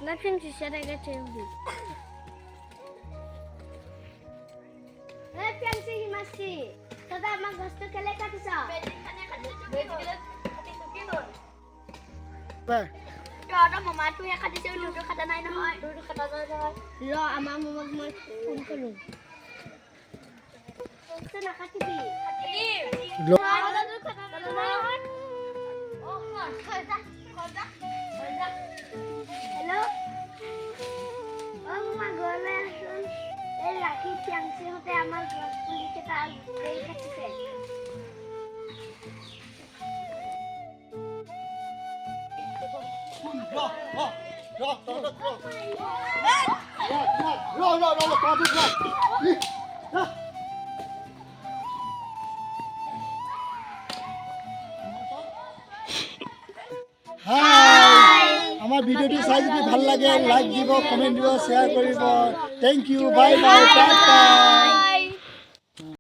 Nothing to say, I get you. Let's see, he must see. So that my ghost to collect at his own. Ada mama tu yang kata saya duduk kata naik nama, duduk kata naik. Lo ama mama mau pun kelu. Kita nak kati bi. Lo. Ada tu kata naik. Oh, kerja. Hello. Oh, mama goleh. Laki yang sih hotel amal kulit kita dari kecil. আমার ভিডিওটি চাই যদি ভাল লাগে like দিব, comment দিব, share কৰিব। Thank you, bye bye, Tata.